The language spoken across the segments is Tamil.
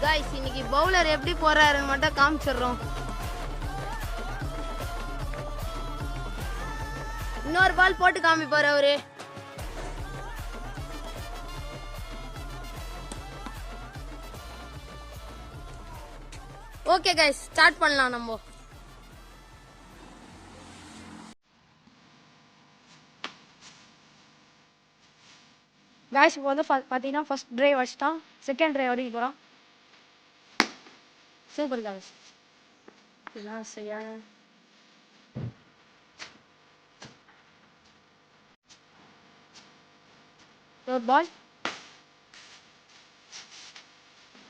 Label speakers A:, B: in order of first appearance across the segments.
A: गाइस இன்னைக்கு பவுலர் எப்படி போறாருன்னு மட்டும் காமிச்சிரோம். இன்னொரு பால் போட்டு காமிப்பாரு அவரு. ஓகே गाइस ஸ்டார்ட் பண்ணலாம் நம்ம.
B: गाइस இப்போ வந்து பாத்தீங்கன்னா ஃபர்ஸ்ட் டிரைவ் அடிச்சிட்டான், செகண்ட் டிரைவ் வரைக்கும் போறான். Super guys. இதெல்லாம் சரியான தேர்ட் பால்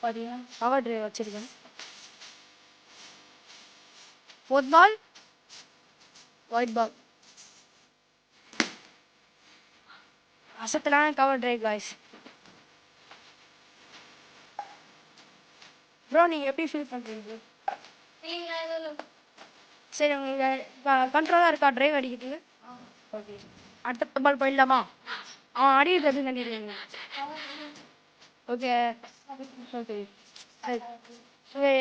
B: பாத்தீங்கன்னா பவர் டிரைவ் வச்சிருக்கேன். ஃபோர்த் பால் ஒயிட் பால். அசத்தலான கவர் டிரைவ் गाइस. ப்ரோ நீங்க எப்படி ஃபீல் பண்றீங்க? சரி உங்களுக்கு கண்ட்ரோலா இருக்கா டிரைவ் அடிக்கிறதுக்கு? ஓகே அடுத்த பால் போயிடலாமா? அவன் அடிக்கிறது எப்படி நினைக்கிறீங்க? ஓகே ஓகே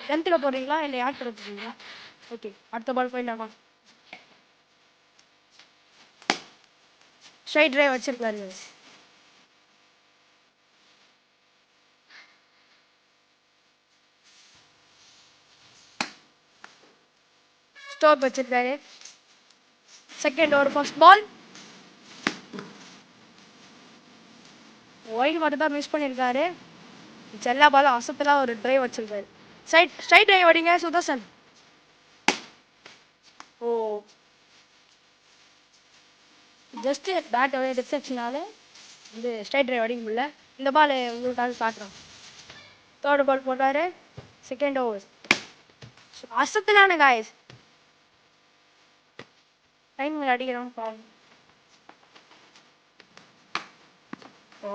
B: டென்த்தில் போடுறீங்களா இல்லை யார் போடுறீங்களா? ஓகே அடுத்த பால் போயிடலாமா? ஸ்ட்ரைட் டிரைவ் வச்சிருக்காரு. ஸ்டாப் வச்சிருக்காரு. Second over first ball wide மட்டும் தான் மிஸ் பண்ணியிருக்காரு. எல்லா பாலும் அசத்தலாம் ஒரு டிரைவ் வச்சிருக்காரு. ஸ்ட்ரைட் டிரைவ் அடிங்க சுதர்சன். ஓ ஜஸ்ட் பேட் டிஸ்ட்ரக்ஷனால இது ஸ்ட்ரைட் டிரைவ் அடிக்க முடியல. இந்த பால் உங்களுக்காக காட்டுறோம். தேர்ட் பால் போட்டாரு. செகண்ட் ஓவர் அசத்தலான गाइस. டைம் அடிக்கிறோம் பால். ஓ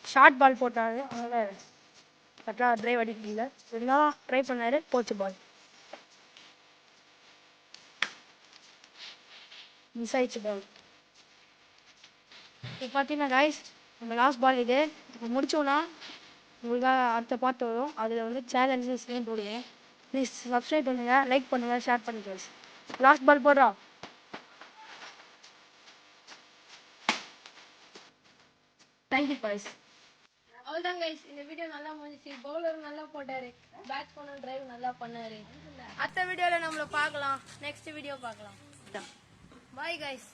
B: ஷார்ட் பால் போட்டாரு, அதனால கரெக்டாக டிரைவ் அடிக்க முடியல. இருந்தாலும் ட்ரை பண்ணாரு, போச்சு பால். மிஸ் ஆயிடுச்சு பால். இப்போ பார்த்தீங்கன்னா गाइस நம்ம லாஸ்ட் பால் இது. இப்போ முடிச்சோன்னா உங்களுக்காக அடுத்த பார்த்து வரும். அதில் வந்து சேலஞ்சஸ் போடுவேன். ப்ளீஸ் சப்ஸ்கிரைப் பண்ணுங்கள், லைக் பண்ணுங்கள், ஷேர் பண்ணுங்கள். லாஸ்ட் பால் போடுறோம். Thank you guys.
A: அவ்வளவுதான் गाइस இந்த வீடியோ நல்லா முடிஞ்சிச்சு. பவுலர் நல்லா போட்டாரு, பேட் பண்ண டிரைவ் நல்லா பண்ணாரு. அடுத்த வீடியோல நம்மள பார்க்கலாம். நெக்ஸ்ட் வீடியோ பார்க்கலாம். பாய் गाइस.